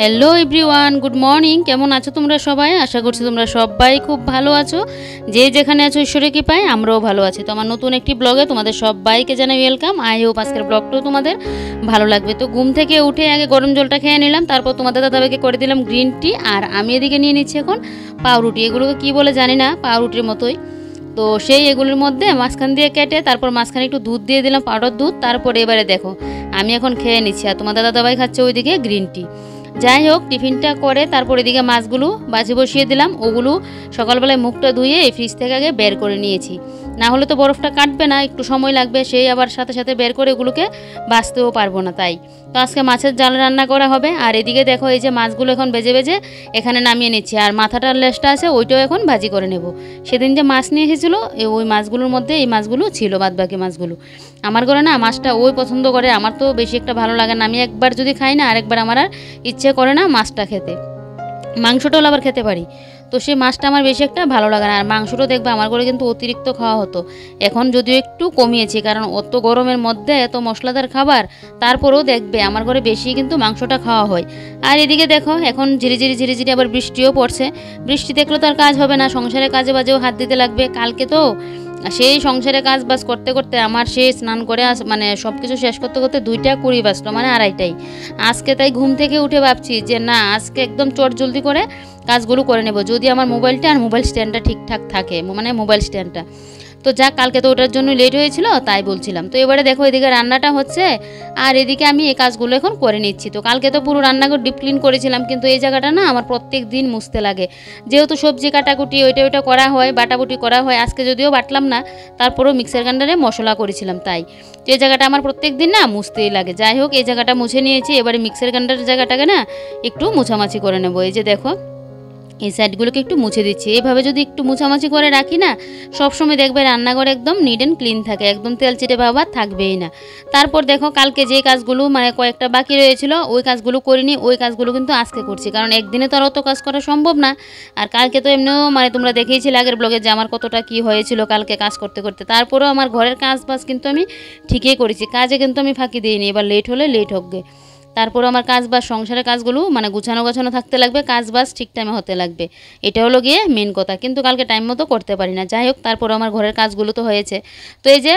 Hello everyone, good morning. কেমন আছো তোমরা সবাই? আশা করছি তোমরা সবাই খুব ভালো আছো। যে যেখানে আছো ঈশ্বরের কৃপায় আমরাও ভালো আছি। তো আমার নতুন একটি ব্লগে তোমাদের সবাইকে জানাই ওয়েলকাম। আই হোপ আজকের ব্লগটাও তোমাদের ভালো লাগবে। তো ঘুম থেকে উঠে আগে গরম জলটা খেয়ে নিলাম, তারপর তোমাদের দাদাভাইকে করে দিলাম গ্রিন টি, আর আমি এদিকে নিয়ে নিচ্ছি এখন পাউরুটি। এগুলোকে কী বলে জানি না, পাউরুটির মতোই। তো সেই এগুলোর মধ্যে মাঝখান দিয়ে কেটে তারপর মাঝখানে একটু দুধ দিয়ে দিলাম, পাউডার দুধ। তারপরে এবারে দেখো আমি এখন খেয়ে নিচ্ছি, আর তোমাদের দাদাভাই খাচ্ছে ওইদিকে গ্রিন টি। যাই হোক, টিফিনটা করে তারপর এদিকে মাছগুলো বাজি বসিয়ে দিলাম। ওগুলো সকালবেলায় মুখটা ধুয়ে ফ্রিজ থেকে আগে বের করে নিয়েছি, না হলে তো বরফটা কাটবে না, একটু সময় লাগবে। সেই আবার সাথে সাথে বের করে এগুলোকে বাছতেও পারবো না। তাই তো আজকে মাছের জাল রান্না করা হবে। আর এদিকে দেখো এই যে মাছগুলো এখন বেজে বেজে এখানে নামিয়ে নিচ্ছি, আর মাথাটার লেজটা আছে ওইটাও এখন ভাজি করে নেব। সেদিন যে মাছ নিয়ে এসেছিলো ওই মাছগুলোর মধ্যে এই মাছগুলো ছিল, বাদবাকি মাছগুলো। আমার ঘরে না মাছটা ওই পছন্দ করে, আমার তো বেশি একটা ভালো লাগে না। আমি একবার যদি খাই না আরেকবার আমার আর ইচ্ছে করে না মাছটা খেতে। মাংসটাও আবার খেতে পারি, তো সেই মাছটা আমার বেশি একটা ভালো লাগে না। আর মাংসটাও দেখবে আমার ঘরে কিন্তু অতিরিক্ত খাওয়া হতো, এখন যদিও একটু কমিয়েছি, কারণ অত গরমের মধ্যে এত মশলাদার খাবার, তারপরেও দেখবে আমার ঘরে বেশি কিন্তু মাংসটা খাওয়া হয়। আর এদিকে দেখো এখন ঝিরিঝিরি আবার বৃষ্টিও পড়ছে। বৃষ্টি দেখলে তো আর কাজ হবে না, সংসারের কাজে বাজেও হাত দিতে লাগবে। কালকে তো সেই সংসারে কাজ বাজ করতে করতে আমার সেই স্নান করে মানে সব কিছু শেষ করতে করতে 2:20 বাজলো, মানে 2:30টাই। আজকে তাই ঘুম থেকে উঠে ভাবছি যে না, আজকে একদম চটজলদি করে কাজগুলো করে নেব, যদি আমার মোবাইলটা আর মোবাইল স্ট্যান্ডটা ঠিকঠাক থাকে, মানে মোবাইল স্ট্যান্ডটা। তো যাক, কালকে তো ওটার জন্য লেট হয়েছিল তাই বলছিলাম। তো এবারে দেখো এদিকে রান্নাটা হচ্ছে, আর এদিকে আমি এই কাজগুলো এখন করে নিচ্ছি। তো কালকে তো পুরো রান্নাঘর ডিপ ক্লিন করেছিলাম, কিন্তু এই জায়গাটা না আমার প্রত্যেক দিন মুছতে লাগে, যেহেতু সবজি কাটাকুটি ওইটা করা হয়, বাটাবুটি করা হয়। আজকে যদিও বাটলাম না, তারপরেও মিক্সার গ্রাইন্ডারে মশলা করেছিলাম, তাই তো এই জায়গাটা আমার প্রত্যেক দিন না মুছতেই লাগে। যাই হোক, এই জায়গাটা মুছে নিয়েছি, এবারে মিক্সার গ্রাইন্ডারের জায়গাটাকে না একটু মুছামাছি করে নেবো। এই যে দেখো এই সাইডগুলোকে একটু মুছে দিচ্ছি। এইভাবে যদি একটু মুছামাছি করে রাখি না, সবসময় দেখবে রান্নাঘর একদম নিট অ্যান্ড ক্লিন থাকে, একদম তেলচিটে ভাব আর থাকবেই না। তারপর দেখো কালকে যে কাজগুলো মানে কয়েকটা বাকি রয়েছিল ওই কাজগুলো করিনি, ওই কাজগুলো কিন্তু আজকে করছি, কারণ একদিনে তো আর অত কাজ করা সম্ভব না। আর কালকে তো এমনিও মানে তোমরা দেখেইছিলে আগের ব্লগে যে আমার কতটা কি হয়েছিল কালকে কাজ করতে করতে। তারপরেও আমার ঘরের কাজ বাজ কিন্তু আমি ঠিকই করেছি, কাজে কিন্তু আমি ফাঁকি দিইনি। এবার লেট হলে লেট হোক গে, তারপরে আমার কাজ বাজ সংসারের কাজগুলো মানে গুছানো থাকতে লাগবে, কাজ বাজ ঠিক টাইমে হতে লাগবে। এটা হলো গিয়ে মেন কথা, কিন্তু কালকে টাইম মতো করতে পারি না। যাই হোক, তারপরে আমার ঘরের কাজগুলো তো হয়েছে। তো এই যে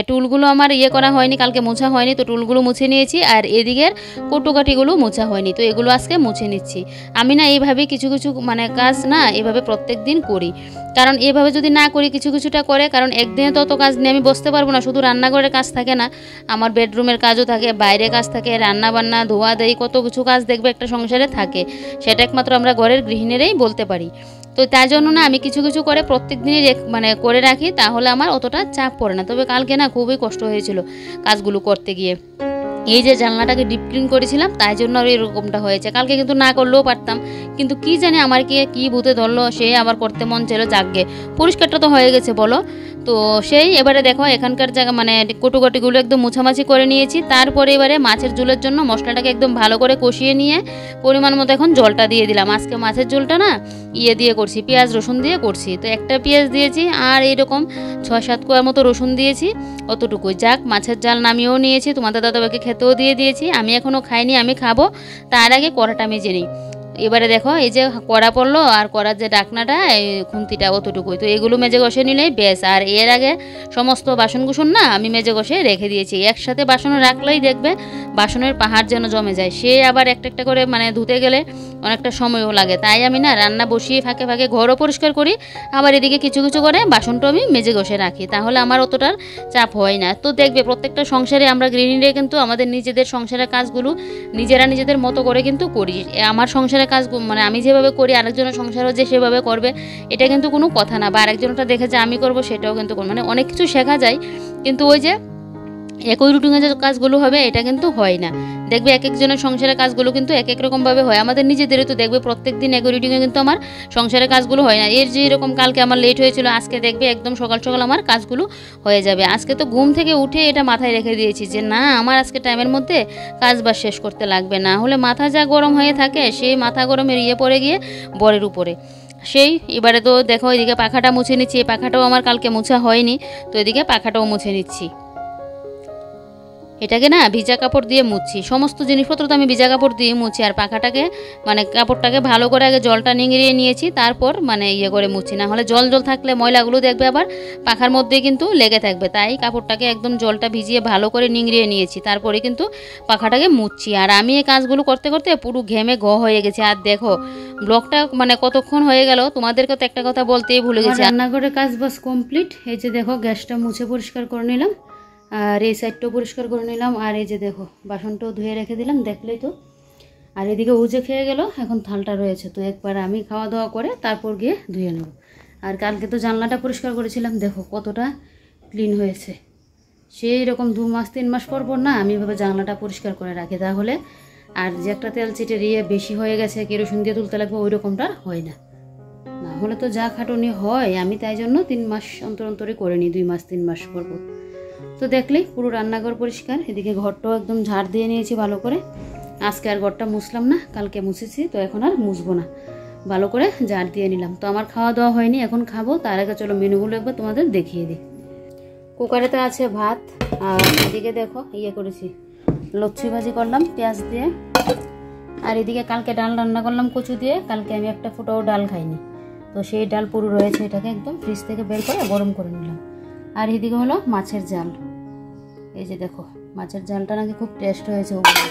টুলগুলো আমার করা হয়নি, কালকে মোছা হয়নি, তো টুলগুলো মুছে নিয়েছি। আর এদিকের কটুকাঠিগুলো মোছা হয়নি, তো এগুলো আজকে মুছে নিচ্ছি। আমি না এইভাবেই কিছু কিছু মানে কাজ না এভাবে প্রত্যেক দিন করি, কারণ এভাবে যদি না করি কিছুটা করে, কারণ একদিনে তো অত কাজ নিয়ে আমি বসতে পারবো না। শুধু রান্নাঘরের কাজ থাকে না, আমার বেডরুমের কাজও থাকে, বাইরে কাজ থাকে, রান্না বান্না ধোয়া দেই, কত কিছু কাজ দেখবে একটা সংসারে থাকে, সেটা একমাত্র আমরা ঘরের গৃহিণীরাই বলতে পারি। তো তাই জন্য না আমি কিছু করে প্রত্যেক দিনই মানে করে রাখি, তাহলে আমার অতটা চাপ পড়ে না। তবে কালকে না খুবই কষ্ট হয়েছিল কাজগুলো করতে গিয়ে। এই যে জানলাটাকে ডিপ ক্লিন করেছিলাম তাই জন্য আর এরকমটা হয়েছে। কালকে কিন্তু না করলেও পারতাম, কিন্তু কি জানি আমার কি ভূতে ধরলো, সে আবার করতে মন ছিল। জাগগে, পরিষ্কারটা তো হয়ে গেছে বলো। তো সেই এবারে দেখো এখানকার জায়গা মানে কটুকাটিগুলো একদম মুছামাছি করে নিয়েছি। তারপরে এবারে মাছের ঝোলের জন্য মশলাটাকে একদম ভালো করে কষিয়ে নিয়ে পরিমাণ মতো এখন জলটা দিয়ে দিলাম। আজকে মাছের ঝোলটা না দিয়ে করছি, পেঁয়াজ রসুন দিয়ে করছি। তো একটা পেঁয়াজ দিয়েছি আর এইরকম 6-7 কোয়া মতো রসুন দিয়েছি, অতটুকুই। যাক, মাছের জাল নামিয়েও নিয়েছি, তোমাদের দাদাবাকে খেতেও দিয়ে দিয়েছি। আমি এখনও খাইনি, আমি খাবো, তার আগে কড়াটা মেজে নিই। এবারে দেখো এই যে কড়া পড়লো, আর কড়ার যে ডাকনাটা এই খুন্তিটা অতটুকুই, তো এগুলো মেজে ঘষে নিলেই বেশ। আর এর আগে সমস্ত বাসনকুসন না আমি মেজে ঘষে রেখে দিয়েছি, একসাথে বাসন রাখলেই দেখবে বাসনের পাহাড় যেন জমে যায়, সে আবার একটা করে মানে ধুতে গেলে অনেকটা সময়ও লাগে। তাই আমি না রান্না বসিয়ে ফাঁকে ফাঁকে ঘরও পরিষ্কার করি, আবার এদিকে কিছু করে বাসনটাও আমি মেজে ঘষে রাখি, তাহলে আমার অতটার চাপ হয় না। তো দেখবে প্রত্যেকটা সংসারে আমরা গৃহিণীরা কিন্তু আমাদের নিজেদের সংসারের কাজগুলো নিজেদের মতো করে কিন্তু করি। আমার সংসারের কাজ মানে আমি যেভাবে করি আরেকজনের সংসারও যে সেভাবে করবে এটা কিন্তু কোনো কথা না, বা আরেকজনটা দেখে যে আমি করব সেটাও কিন্তু মানে অনেক কিছু শেখা যায়, কিন্তু ওই যে একই রুটিনে যে কাজগুলো হবে এটা কিন্তু হয় না। দেখবে এক একজনের সংসারের কাজগুলো কিন্তু এক এক রকমভাবে হয়, আমাদের নিজেদেরও তো দেখবে প্রত্যেক দিন একই রুটিনে কিন্তু আমার সংসারের কাজগুলো হয় না। এর যে এরকম কালকে আমার লেট হয়েছিল, আজকে দেখবে একদম সকাল আমার কাজগুলো হয়ে যাবে। আজকে তো ঘুম থেকে উঠে এটা মাথায় রেখে দিয়েছি যে না, আমার আজকে টাইমের মধ্যে কাজ বাজ শেষ করতে লাগবে, না হলে মাথা যা গরম হয়ে থাকে সেই মাথা গরমের পড়ে গিয়ে বরের উপরে সেই। এবারে তো দেখো এদিকে পাখাটা মুছে নিচ্ছি, এই পাখাটাও আমার কালকে মোছা হয়নি, তো এদিকে পাখাটাও মুছে নিচ্ছি। এটাকে না ভিজা কাপড় দিয়ে মুছি, সমস্ত জিনিসপত্র তো আমি ভিজা কাপড় দিয়ে মুছি। আর পাখাটাকে মানে কাপড়টাকে ভালো করে আগে জলটা নিংড়িয়ে নিয়েছি, তারপর মানে ইয়ে করে মুছি, না হলে জল জল থাকলে ময়লাগুলো দেখবে আবার পাখার মধ্যে কিন্তু লেগে থাকবে। তাই কাপড়টাকে একদম জলটা ভিজিয়ে ভালো করে নিংড়িয়ে নিয়েছি, তারপরে কিন্তু পাখাটাকে মুছছি। আর আমি এই কাজগুলো করতে করতে পুরো ঘেমে হয়ে গেছে। আর দেখো ব্লগটা মানে কতক্ষণ হয়ে গেল, তোমাদেরকে তো একটা কথা বলতেই ভুলে গেছি। রান্নাঘরের কাজ বাস কমপ্লিট। এই যে দেখো গ্যাসটা মুছে পরিষ্কার করে নিলাম, আর এই সাইডটাও পরিষ্কার করে নিলাম, আর এই যে দেখো বাসনটাও ধুয়ে রেখে দিলাম, দেখলেই তো। আর এদিকে উজে খেয়ে গেল, এখন থালটা রয়েছে, তো একবার আমি খাওয়া দাওয়া করে তারপর গিয়ে ধুয়ে নেব। আর কালকে তো জানলাটা পরিষ্কার করেছিলাম, দেখো কতটা ক্লিন হয়েছে। সেই রকম 2 মাস 3 মাস পর পর না আমি এভাবে জানলাটা পরিষ্কার করে রাখি, তাহলে আর যে একটা তেল চিটে দিয়ে বেশি হয়ে গেছে কেরোসিন দিয়ে তুলতে লাগবে ওই রকমটা হয় না। না হলে তো যা খাটুনি হয়, আমি তাই জন্য 3 মাস অন্তর অন্তরে করে নিই, 2 মাস 3 মাস পর পর। তো দেখলেই পুরো রান্নাঘর পরিষ্কার। এদিকে ঘরটাও একদম ঝাড় দিয়ে নিয়েছি ভালো করে। আজকে আর ঘরটা মুছলাম না, কালকে মুছেছি, তো এখন আর মুছবো না, ভালো করে ঝাড় দিয়ে নিলাম। তো আমার খাওয়া দাওয়া হয়নি, এখন খাবো। তার আগে চলো মেনুগুলো একবার তোমাদের দেখিয়ে দিই। কুকারেতে আছে ভাত, আর এদিকে দেখো ইয়ে করেছি লচ্ছি ভাজি করলাম পেঁয়াজ দিয়ে। আর এদিকে কালকে ডাল রান্না করলাম কচু দিয়ে, কালকে আমি একটা ফোঁটাও ডাল খাইনি, তো সেই ডাল পুরো রয়েছে, এটাকে একদম ফ্রিজ থেকে বের করে গরম করে নিলাম। আর এদিকে হলো মাছের ঝাল, এই যে দেখো মাছের ঝালটা নাকি খুব টেস্ট হয়েছে ওগুলো।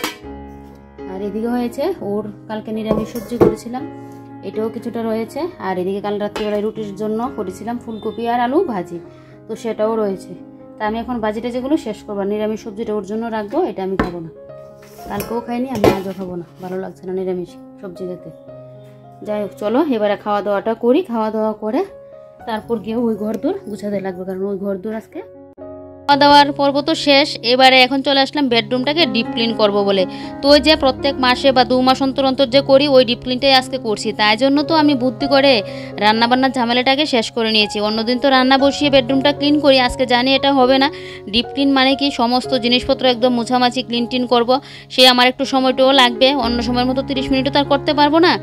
আর এদিকে হয়েছে ওর কালকে নিরামিষ সবজি করেছিলাম, এটাও কিছুটা রয়েছে। আর এদিকে কাল রাত্রিবেলায় রুটির জন্য করেছিলাম ফুলকপি আর আলু ভাজি, তো সেটাও রয়েছে। তা আমি এখন ভাজিটা যেগুলো শেষ করবো, নিরামিষ সবজিটা ওর জন্য রাখবো, এটা আমি খাবো না, কালকেও খাইনি, আমি আজও খাবো না, ভালো লাগছে না নিরামিষ সবজি খেতে। যাই হোক চলো এবারে খাওয়া দাওয়াটা করি, খাওয়া দাওয়া করে তারপর গিয়ে ওই ঘর দূর গুছাতে লাগবে, কারণ ওই ঘর দূর আজকে খাওয়া দাওয়ার পর্ব তো শেষ। এবারে এখন চলে আসলাম বেডরুমটাকে ডিপ ক্লিন করবো বলে। তো ওই যে প্রত্যেক মাসে বা 2 মাস অন্তর অন্তর যে করি ওই ডিপ ক্লিনটাই আজকে করছি, তাই জন্য তো আমি বুদ্ধি করে রান্নাবান্নার ঝামেলাটাকে শেষ করে নিয়েছি। অন্যদিন তো রান্না বসিয়ে বেডরুমটা ক্লিন করি, আজকে জানি এটা হবে না। ডিপ ক্লিন মানে কি সমস্ত জিনিসপত্র একদম মুছামাছি ক্লিন টিন করবো, সে আমার একটু সময়টাও লাগবে, অন্য সময়ের মতো 30 মিনিটও তার করতে পারবো না,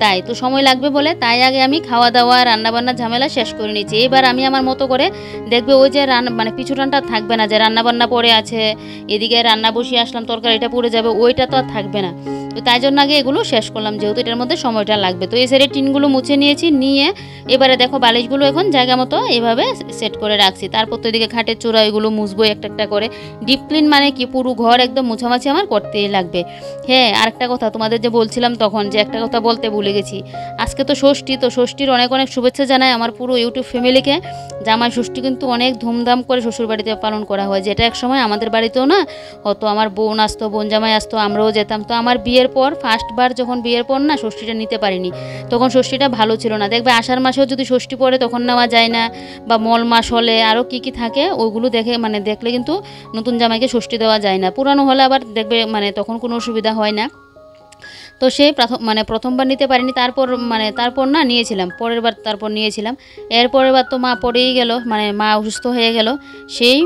তাই তো সময় লাগবে বলে তাই আগে আমি খাওয়া দাওয়া রান্নাবান্নার ঝামেলা শেষ করে নিয়েছি। এবার আমি আমার মতো করে দেখবে ওই যে মানে পিছুটানটা থাকবে না, যে রান্নাবান্না পড়ে আছে, এদিকে রান্না বসিয়ে আসলাম তরকারিটা পুড়ে যাবে, ওইটা তো আর থাকবে না। তো তাই জন্য আগে এগুলো শেষ করলাম, যেহেতু এটার মধ্যে সময়টা লাগবে। তো এই সাইডে টিনগুলো মুছে নিয়েছি, নিয়ে এবারে দেখো বালিশগুলো এখন জায়গা মতো এভাবে সেট করে রাখছি। তারপর তো এদিকে খাটের চূড়া এগুলো মুছবো একটা একটা করে। ডিপ ক্লিন মানে কি পুরো ঘর একদম মুছামাছি আমার করতেই লাগবে। হ্যাঁ, আরেকটা কথা তোমাদের যে বলছিলাম তখন, যে একটা কথা বলতে ভুলে গেছি, আজকে তো ষষ্ঠী, তো ষষ্ঠীর অনেক অনেক শুভেচ্ছা জানাই আমার পুরো ইউটিউব ফ্যামিলিকে। জামাই ষষ্ঠী কিন্তু অনেক ধুমধাম করে শ্বশুরবাড়িতে পালন করা হয়, যেটা এক সময় আমাদের বাড়িতেও না হতো, আমার বোন আসতো, বোন জামাই আসতো, আমরাও যেতাম। তো আমার বিয়ের পর ফার্স্টবার যখন বিয়ের পর না ষষ্ঠীটা নিতে পারিনি, তখন ষষ্ঠীটা ভালো ছিল না। দেখবে আষাঢ় মাসেও যদি ষষ্ঠী পড়ে তখন নেওয়া যায় না, বা মল মাস হলে আরও কী কী থাকে ওইগুলো দেখে মানে দেখলে কিন্তু নতুন জামাইকে ষষ্ঠী দেওয়া যায় না, পুরানো হলে আবার দেখবে মানে তখন কোনো অসুবিধা হয় না। তো সেই প্রথমবার নিতে পারিনি, তারপর না নিয়েছিলাম, পরের বার তারপর নিয়েছিলাম। এর পরের বার তো মা পড়েই গেল, মানে মা অসুস্থ হয়ে গেল, সেই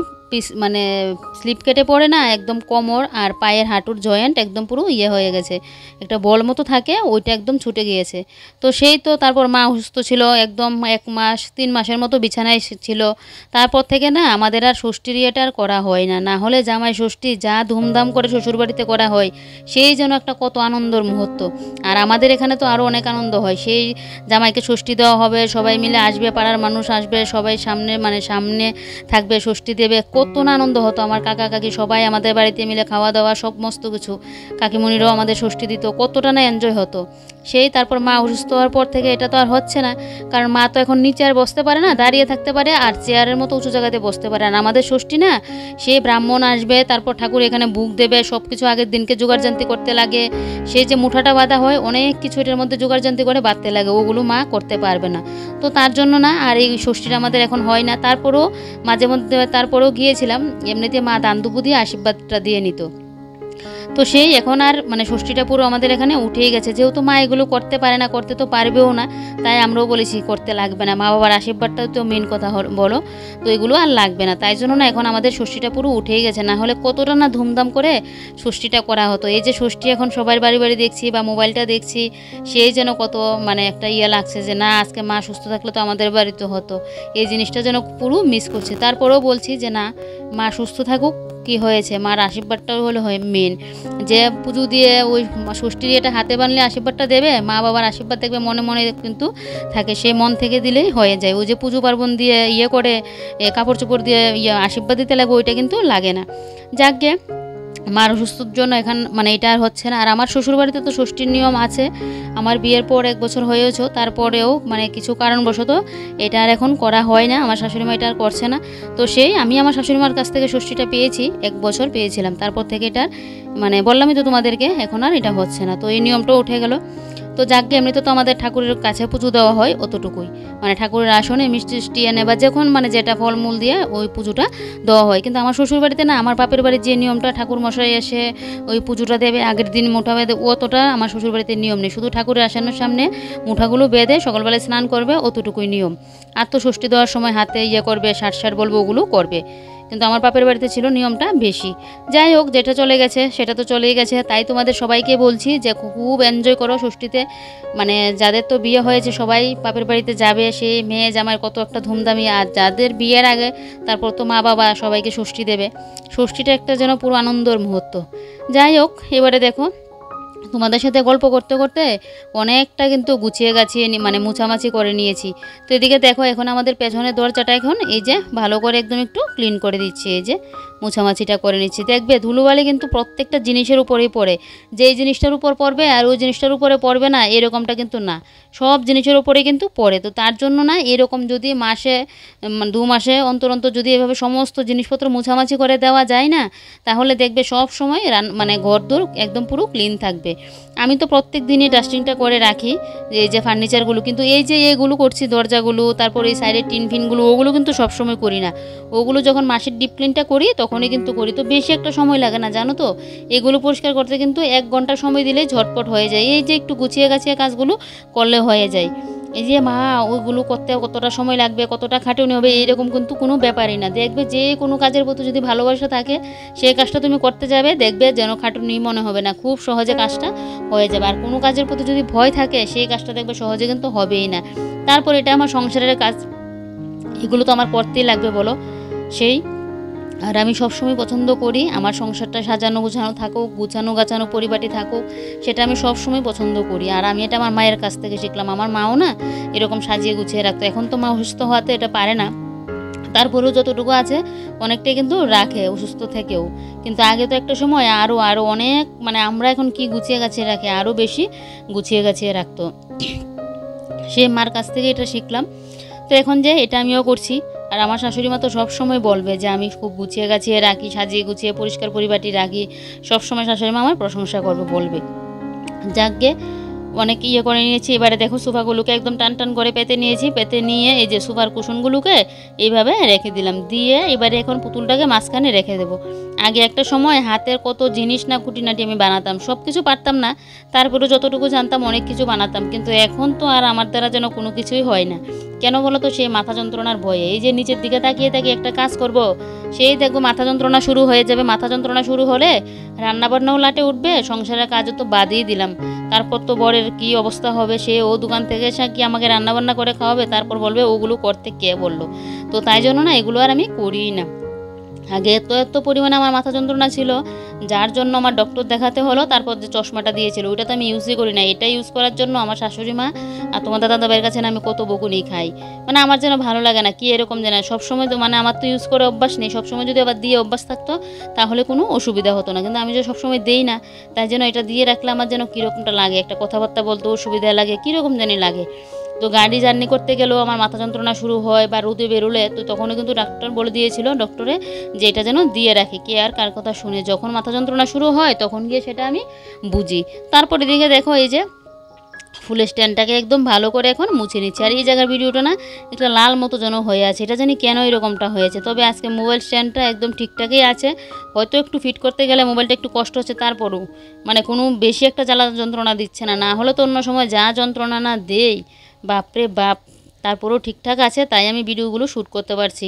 স্লিপ কেটে পড়ে না একদম কোমর আর পায়ের হাঁটুর জয়েন্ট একদম পুরো ইয়ে হয়ে গেছে, একটা বল মতো থাকে ওইটা একদম ছুটে গিয়েছে। তো সেই তো তারপর মা অসুস্থ ছিল একদম 1 মাস 3 মাসের মতো বিছানায় ছিল। তারপর থেকে না আমাদের আর ষষ্ঠীর ইয়েটা আর করা হয় না, না হলে জামাই ষষ্ঠী যা ধুমধাম করে শ্বশুরবাড়িতে করা হয় সেই যেন একটা কত আনন্দের মুহূর্ত। আর আমাদের এখানে তো আরও অনেক আনন্দ হয়, সেই জামাইকে ষষ্ঠী দেওয়া হবে, সবাই মিলে আসবে, পাড়ার মানুষ আসবে, সবাই সামনে থাকবে, ষষ্ঠী দেবে, কত না আনন্দ হতো। আমার কাকা কাকি সবাই আমাদের বাড়িতে মিলে খাওয়া দাওয়া সমস্ত কিছু, কাকিমণিরাও আমাদের ষষ্ঠী দিত, কতটা না এনজয় হতো। সেই তারপর মা অসুস্থ হওয়ার পর থেকে এটা তো আর হচ্ছে না, কারণ মা তো এখন নিচে আর বসতে পারে না, দাঁড়িয়ে থাকতে পারে আর চেয়ারের মতো উঁচু জায়গাতে বসতে পারে। আর আমাদের ষষ্ঠী না, সেই ব্রাহ্মণ আসবে, তারপর ঠাকুর এখানে বুক দেবে, সব কিছু আগের দিনকে জোগাড়জান্তি করতে লাগে, সেই যে মুঠাটা বাঁধা হয় অনেক কিছু এটার মধ্যে জোগাড়জান্তি করে বাঁধতে লাগে, ওগুলো মা করতে পারবে না। তো তার জন্য না আর এই ষষ্ঠীটা আমাদের এখন হয় না। তারপরেও মাঝে মধ্যে তারপরেও গিয়েছিলাম, এমনিতে মা দানদুপু দিয়ে আশীর্বাদটা দিয়ে নিত। তো সেই এখন আর মানে ষষ্ঠীটা পুরো আমাদের এখানে উঠেই গেছে, যেহেতু মা এগুলো করতে পারে না, করতে তো পারবেও না, তাই আমরাও বলেছি করতে লাগবে না, মা বাবার আশীর্বাদটাও তো মেন কথা বলো, তো এগুলো আর লাগবে না। তাই জন্য না এখন আমাদের ষষ্ঠীটা পুরো উঠেই গেছে, না হলে কতটা না ধুমধাম করে ষষ্ঠীটা করা হতো। এই যে ষষ্ঠী এখন সবার বাড়ি বাড়ি দেখছি বা মোবাইলটা দেখছি, সেই যেন কত মানে একটা ইয়ে লাগছে যে না আজকে মা সুস্থ থাকলে তো আমাদের বাড়িতে হতো, এই জিনিসটা যেন পুরো মিস করছে। তারপরেও বলছি যে না, মা সুস্থ থাকুক, কি হয়েছে, মার আশীর্বাদটাও হলো মেন, যে পুজো দিয়ে ওই ষষ্ঠীর এটা হাতে বানলে আশীর্বাদটা দেবে, মা বাবার আশীর্বাদ দেখবে মনে মনে কিন্তু থাকে, সেই মন থেকে দিলেই হয়ে যায়। ওই যে পুজো পার্বণ দিয়ে করে কাপড় চোপড় দিয়ে আশীর্বাদ দিতে লাগে, ওইটা কিন্তু লাগে না। যাকগে মার অসুস্থর জন্য এখন মানে এটা আর হচ্ছে না। আর আমার শ্বশুরবাড়িতে তো ষষ্ঠীর নিয়ম আছে, আমার বিয়ের পর 1 বছর হয়েছে, তারপরেও মানে কিছু কারণবশত এটা আর এখন করা হয় না, আমার শাশুড়িমা এটা আর করছে না। তো আমি আমার শাশুড়িমার কাছ থেকে ষষ্ঠীটা পেয়েছি, 1 বছর পেয়েছিলাম, তারপর থেকে এটা মানে বললামই তো তোমাদেরকে, এখন আর এটা হচ্ছে না। তো এই নিয়মটাও উঠে গেল। তো যাকে এমনিতে তো আমাদের ঠাকুরের কাছে পুজো দেওয়া হয় অতটুকুই, মানে ঠাকুরের আসনে মিষ্টি টিষ্টি এনে বা যখন মানে যেটা ফলমূল দিয়ে ওই পুজোটা দেওয়া হয়। কিন্তু আমার শ্বশুর বাড়িতে না, আমার বাপের বাড়ির যে নিয়মটা ঠাকুর মশাই এসে ওই পুজোটা দেবে, আগের দিন মুঠা বেঁধে, অতটা আমার শ্বশুর বাড়িতে নিয়ম নেই। শুধু ঠাকুরের আসনের সামনে মুঠাগুলো বেঁধে সকালবেলায় স্নান করবে, অতটুকুই নিয়ম। আর তো ষষ্ঠী দেওয়ার সময় হাতে করবে, ষাট বলবো, ওগুলো করবে। কিন্তু আমার বাপের বাড়িতে ছিল নিয়মটা বেশি। যাই হোক, যেটা চলে গেছে সেটা তো চলেই গেছে। তাই তোমাদের সবাইকে বলছি যে খুব এনজয় করো ষষ্ঠীতে, মানে যাদের তো বিয়ে হয়েছে সবাই বাপের বাড়িতে যাবে, সেই মেয়ে জামাইয়ের কত একটা ধুমধামি। আর যাদের বিয়ের আগে তারপর তো মা বাবা সবাইকে ষষ্ঠী দেবে, ষষ্ঠীটা একটা যেন পুরো আনন্দের মুহূর্ত। যাই হোক, এবারে দেখো তোমাদের সাথে গল্প করতে করতে অনেকটা কিন্তু গুছিয়ে গাছিয়ে মানে মুছামাছি করে নিয়েছি। তো এদিকে দেখো, এখন আমাদের পেছনের দরজাটা এখন এই যে ভালো করে একদম একটু ক্লিন করে দিচ্ছি, এই যে মুছামাছিটা করে নিচ্ছি। দেখবে ধুলোবালি কিন্তু প্রত্যেকটা জিনিসের উপরেই পড়ে, যে এই জিনিসটার উপর পড়বে আর ওই জিনিসটার উপরে পড়বে না এরকমটা কিন্তু না, সব জিনিসের উপরেই কিন্তু পড়ে। তো তার জন্য না, এরকম যদি মাসে 2 মাসে অন্তর অন্তর যদি এভাবে সমস্ত জিনিসপত্র মুছামাছি করে দেওয়া যায় না, তাহলে দেখবে সব সময় মানে ঘরদোর একদম পুরো ক্লিন থাকবে। আমি তো প্রত্যেক দিনই ডাস্টিংটা করে রাখি, এই যে ফার্নিচারগুলো, কিন্তু এই যে এগুলো করছি দরজাগুলো, তারপর এই সাইডের টিন ফিনগুলো, ওগুলো কিন্তু সবসময় করি না। ওগুলো যখন মাসের ডিপ ক্লিনটা করি তখনই কিন্তু করি। তো বেশি একটা সময় লাগে না জানো তো, এগুলো পরিষ্কার করতে কিন্তু 1 ঘন্টা সময় দিলেই ঝটপট হয়ে যায়। এই যে একটু গুছিয়ে গাছিয়ে কাজগুলো করলে হয়ে যায়। এই যে মা ওইগুলো করতে কতটা সময় লাগবে, কতটা খাটুনি হবে, এইরকম কিন্তু কোনো ব্যাপারই না। দেখবে যে কোনো কাজের প্রতি যদি ভালোবাসা থাকে, সেই কাজটা তুমি করতে যাবে, দেখবে যেন খাটুনি মনে হবে না, খুব সহজে কাজটা হয়ে যাবে। আর কোনো কাজের প্রতি যদি ভয় থাকে, সেই কাজটা দেখবে সহজে কিন্তু হবেই না। তারপর এটা আমার সংসারের কাজ, এগুলো তো আমার করতেই লাগবে বলো, সেই আর আমি সবসময় পছন্দ করি আমার সংসারটা সাজানো গোছানো থাকুক, গুছানো গাছানো পরিপাটি থাকুক, সেটা আমি সবসময় পছন্দ করি। আর আমি এটা আমার মায়ের কাছ থেকে শিখলাম, আমার মাও না এরকম সাজিয়ে গুছিয়ে রাখতো। এখন তো মা অসুস্থ হওয়াতে এটা পারে না, তারপরেও যতটুকু আছে অনেকটাই কিন্তু রাখে অসুস্থ থেকেও। কিন্তু আগে তো একটা সময় আরও অনেক, মানে আমরা এখন কি গুছিয়ে গাছিয়ে রাখি, আরও বেশি গুছিয়ে গাছিয়ে রাখতো। সে মার কাছ থেকে এটা শিখলাম। তো এখন যে এটা আমিও করছি। আর আমার শাশুড়ি মা তো সবসময় বলবে যে আমি খুব গুছিয়ে গাছিয়ে রাখি, সাজিয়ে গুছিয়ে পরিষ্কার পরিপাটি রাখি, সবসময় শাশুড়ি মা আমার প্রশংসা করবে, বলবে। যাকগে অনেক করে নিয়েছি। এবারে দেখো সোফাগুলোকে একদম টান টান করে পেতে নিয়েছি, পেতে নিয়ে এই যে সোফার কুশনগুলোকে এইভাবে রেখে দিলাম, দিয়ে এবারে এখন পুতুলটাকে মাঝখানে রেখে দেবো। আগে একটা সময় হাতের কত জিনিস না খুঁটিনাটি আমি বানাতাম, সব কিছু পারতাম না, তারপরে যতটুকু জানতাম অনেক কিছু বানাতাম। কিন্তু এখন তো আর আমার দ্বারা যেন কোনো কিছুই হয় না। কেন বলো তো, সেই মাথা যন্ত্রণার ভয়ে। এই যে নিচের দিকে তাকিয়ে তাকিয়ে একটা কাজ করব, সেই দেখবো মাথা যন্ত্রণা শুরু হয়ে যাবে। মাথা যন্ত্রণা শুরু হলে রান্নাবান্নাও লাটে উঠবে, সংসারের কাজও তো বাদই দিলাম। তারপর তো বরের কি অবস্থা হবে, সে ও দোকান থেকে এসে কি আমাকে রান্নাবান্না করে খাওয়াবে, তারপর বলবে ওগুলো করতে কে বললো। তো তাই জন্য না, এগুলো আর আমি করিই না। আগে এত পরিমাণে আমার মাথা যন্ত্রণা ছিল, যার জন্য আমার ডক্টর দেখাতে হলো। তারপর যে চশমাটা দিয়েছিল ওইটা তো আমি ইউজই করি না, এটা ইউজ করার জন্য আমার শাশুড়ি মা আর তোমার দাদা দাদার কাছে না আমি কত বকুনি খাই। মানে আমার যেন ভালো লাগে না, কি এরকম যেন সবসময় তো, মানে আমার তো ইউজ করে অভ্যাস নেই, সবসময় যদি আবার দিয়ে অভ্যাস থাকতো তাহলে কোনো অসুবিধা হতো না। কিন্তু আমি যে সবসময় দেই না, তাই জন্য এটা দিয়ে রাখলে আমার যেন কীরকমটা লাগে, একটা কথাবার্তা বলতে অসুবিধা লাগে, কীরকম জানি লাগে। তো গাড়ি জার্নি করতে গেলেও আমার মাথা যন্ত্রণা শুরু হয়, বা রোদে বেরোলে, তো তখনও কিন্তু ডাক্তার বলে দিয়েছিল ডক্টরে যে এটা যেন দিয়ে রাখি। কে আর কার কথা শুনে, যখন মাথা যন্ত্রণা শুরু হয় তখন গিয়ে সেটা আমি বুঝি। তারপরে দিকে দেখো এই যে ফুলের স্ট্যান্ডটাকে একদম ভালো করে এখন মুছে নিচ্ছি। আর এই জায়গার ভিডিওটা না একটা লাল মতো যেন হয়ে আছে, এটা জানি কেন এরকমটা হয়েছে। তবে আজকে মোবাইল স্ট্যান্ডটা একদম ঠিকঠাকই আছে, হয়তো একটু ফিট করতে গেলে মোবাইলটা একটু কষ্ট হচ্ছে, তারপরেও মানে কোনো বেশি একটা জ্বালা যন্ত্রণা দিচ্ছে না। না হলে তো অন্য সময় যা যন্ত্রণা না দেই, বাপরে বাপ। তারপরেও ঠিকঠাক আছে, তাই আমি ভিডিওগুলো শ্যুট করতে পারছি।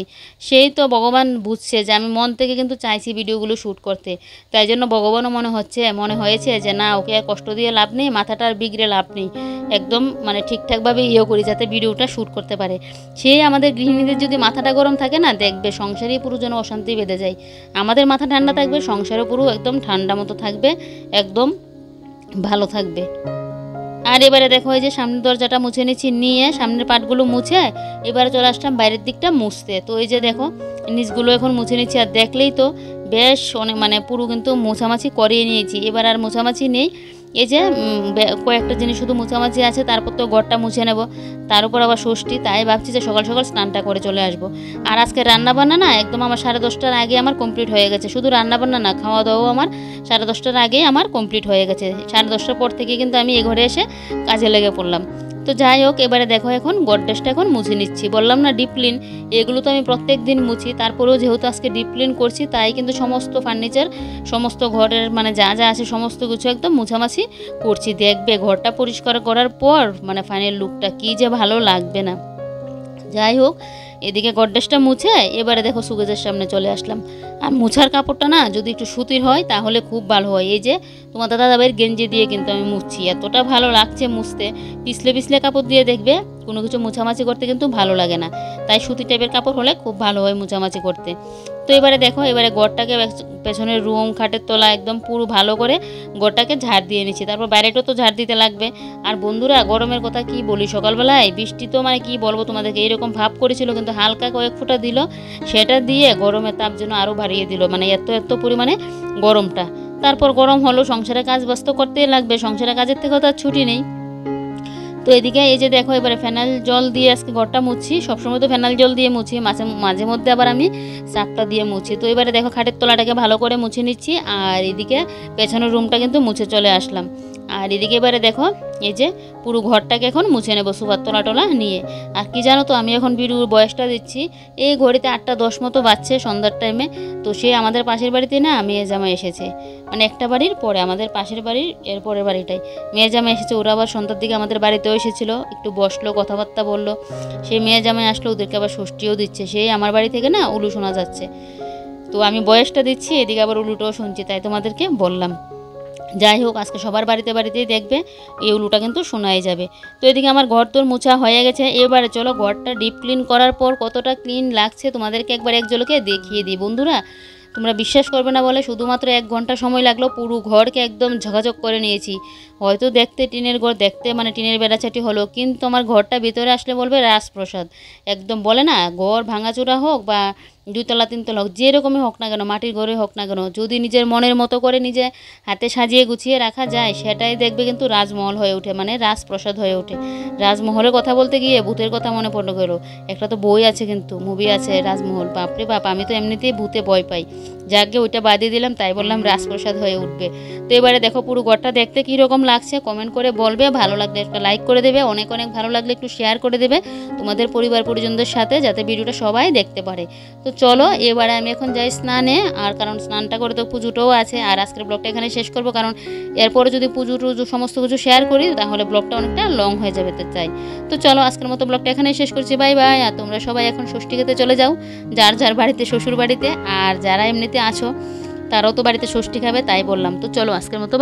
সেই তো ভগবান বুঝছে যে আমি মন থেকে কিন্তু চাইছি ভিডিওগুলো শ্যুট করতে, তাই জন্য ভগবানও মনে হয়েছে যে না, ওকে আর কষ্ট দিয়ে লাভ নেই, মাথাটা আর বিগড়ে লাভ নেই, একদম মানে ঠিকঠাকভাবে করি যাতে ভিডিওটা শ্যুট করতে পারে। সেই আমাদের গৃহিণীদের যদি মাথাটা গরম থাকে না, দেখবে সংসারেই পুরো যেন অশান্তি বেঁধে যায়। আমাদের মাথা ঠান্ডা থাকবে, সংসারও পুরো একদম ঠান্ডা মতো থাকবে, একদম ভালো থাকবে। আর এবারে দেখো এই যে সামনের দরজাটা মুছে নিচ্ছি, নিয়ে সামনের পাটগুলো মুছে এবারে চলে আসলাম বাইরের দিকটা মুছতে। তো এই যে দেখো নিচগুলো এখন মুছে নিচ্ছি, আর দেখলেই তো বেশ অনেক মানে পুরো কিন্তু মোছামাছি করিয়ে নিয়েছি। এবার আর মোছামাছি নেই, এই যে কয়েকটা জিনিস শুধু মোছামাছি আছে, তারপর তো ঘরটা মুছে নেব। তার উপর আবার ষষ্ঠী, তাই ভাবছি যে সকাল সকাল স্নানটা করে চলে আসব। আর আজকে রান্নাবান্না না একদম আমার 10:30টার আগে আমার কমপ্লিট হয়ে গেছে। শুধু রান্নাবান্না না, খাওয়া দাওয়াও আমার 10:30টার আগেই আমার কমপ্লিট হয়ে গেছে। 10:30টার পর থেকে কিন্তু আমি এই ঘরে এসে কাজে লেগে পড়লাম। তো যাই হোক, এবারে দেখো এখন গডরেজটা এখন মুছে নিচ্ছি। বললাম না ডিপ ক্লিন, এগুলো তো আমি প্রত্যেক দিন মুছি, তারপরেও যেহেতু আজকে ডিপ ক্লিন করছি, তাই কিন্তু সমস্ত ফার্নিচার, সমস্ত ঘরের মানে যা যা আছে সমস্ত কিছু একদম মুছামাছি করছি। দেখবে ঘরটা পরিষ্কার করার পর মানে ফাইনাল লুকটা কী যে ভালো লাগবে না। যাই হোক, এদিকে গডরেজটা মুছে এবারে দেখো সুকেজের সামনে চলে আসলাম। আর মুছার কাপড়টা না যদি একটু সুতির হয় তাহলে খুব ভালো হয়। এই যে তোমার দাদাভাইয়ের গেঞ্জি দিয়ে কিন্তু আমি মুছছি, এতটা ভালো লাগছে মুছতে। পিছলে পিছলে কাপড় দিয়ে দেখবে কোনো কিছু মুছামাছি করতে কিন্তু ভালো লাগে না, তাই সুতি টাইপের কাপড় হলে খুব ভালো হয় মুছামাছি করতে। তো এবারে দেখো, এবারে ঘরটাকে পেছনের রুম খাটের তলা একদম পুরো ভালো করে ঘরটাকে ঝাড় দিয়ে নিচ্ছি, তারপর বাইরেটাও তো ঝাড় দিতে লাগবে। আর বন্ধুরা গরমের কথা কি বলি, সকালবেলায় বৃষ্টি তো মানে কি বলবো তোমাদেরকে, এরকম ভাব করেছিল কিন্তু হালকা কয়েক ফোঁটা দিল, সেটা দিয়ে গরমের তাপ যেন আরও বাড়িয়ে দিল, মানে এত পরিমাণে গরমটা। তারপর গরম হলো, সংসারে কাজ ব্যস্ত করতেই লাগবে, সংসারের কাজের থেকেও তো আর ছুটি নেই। তো এদিকে এই যে দেখো এবারে ফেনাইল জল দিয়ে আজকে ঘরটা মুছছি। সবসময় তো ফেনাইল জল দিয়ে মুছি, মাঝে মধ্যে আবার আমি সার্ফটা দিয়ে মুছি। তো এবারে দেখো খাটের তলাটাকে ভালো করে মুছে নিচ্ছি, আর এদিকে পেছনের রুমটা কিন্তু মুছে চলে আসলাম। আর এদিকে এবারে দেখো এই যে পুরো ঘরটাকে এখন মুছে নেবো সুপার তোলা নিয়ে। আর কি জানো তো, আমি এখন ভিডিওর বয়সটা দিচ্ছি এই ঘড়িতে 8:10 মতো বাজছে সন্ধ্যার টাইমে। তো সে আমাদের পাশের বাড়িতে না মেয়ে জামা এসেছে, মানে একটা বাড়ির পরে আমাদের পাশের বাড়ির এর পরের বাড়িটাই মেয়ে জামাই এসেছে। ওরা আবার সন্ধ্যার দিকে আমাদের বাড়িতেও এসেছিলো, একটু বসলো, কথাবার্তা বললো। সেই মেয়ে জামাই আসলো, ওদেরকে আবার ষষ্ঠীও দিচ্ছে। সেই আমার বাড়ি থেকে না উলু শোনা যাচ্ছে, তো আমি বয়সটা দিচ্ছি, এদিকে আবার উলুটাও শুনছি, তাই তোমাদেরকে বললাম। যাই হোক, আজকে সবার বাড়িতেই দেখবে এই উলুটা কিন্তু শোনাই যাবে। তো এদিকে আমার ঘর তোর মোছা হয়ে গেছে। এবারে চলো ঘরটা ডিপ ক্লিন করার পর কতটা ক্লিন লাগছে তোমাদেরকে একবার এক ঝলকে দেখিয়ে দিই। বন্ধুরা তোমরা বিশ্বাস করবে না বলে শুধুমাত্র 1 ঘন্টা সময় লাগলো, পুরো ঘরকে একদম ঝকাঝক করে নিয়েছি। হয়তো দেখতে টিনের ঘর, দেখতে মানে টিনের বেড়াচাটি হলো, কিন্তু আমার ঘরটা ভিতরে আসলে বলবে রাজপ্রসাদ। একদম বলে না, ঘর ভাঙাচোরা হোক বা 2 তলা 3 তলা হোক, যেরকমই হোক না কেন, মাটির ঘরে হোক না কেন, যদি নিজের মনের মতো করে নিজে হাতে সাজিয়ে গুছিয়ে রাখা যায়, সেটাই দেখবে কিন্তু রাজমহল হয়ে ওঠে, মানে রাজপ্রসাদ হয়ে ওঠে। রাজমহলের কথা বলতে গিয়ে ভূতের কথা মনে পড়লো গেল। একটা তো বই আছে, কিন্তু মুভি আছে রাজমহল, বাপরে বাপ, আমি তো এমনিতেই ভূতে ভয় পাই। যাকে ওইটা বাদিয়ে দিলাম, তাই বললাম রাজপ্রসাদ হয়ে উঠবে। তো এবারে দেখো পুরো ঘরটা দেখতে কীরকম লাগছে কমেন্ট করে বলবে, ভালো লাগলে একটা লাইক করে দেবে, অনেক ভালো লাগলে একটু শেয়ার করে দেবে তোমাদের পরিবার পরিজনদের সাথে, যাতে ভিডিওটা সবাই দেখতে পারে। তো চলো এবারে আমি এখন যাই স্নানে, আর কারণ স্নানটা করে তো পুজোটাও আছে। আর আজকের ব্লগটা এখানে শেষ করবো, কারণ এরপরে যদি পুজো টুজো সমস্ত কিছু শেয়ার করি তাহলে ব্লগটা অনেকটা লং হয়ে যাবে, তো চাই। তো চলো আজকের মতো ব্লগটা এখানেই শেষ করছি, বাই বাই। আর তোমরা সবাই এখন ষষ্ঠী খেতে চলে যাও, যার যার বাড়িতে, শ্বশুর বাড়িতে। আর যারা এমনিতে আছো তারাও তো বাড়িতে ষষ্ঠী খাবে, তাই বললাম। তো চলো আজকের মতো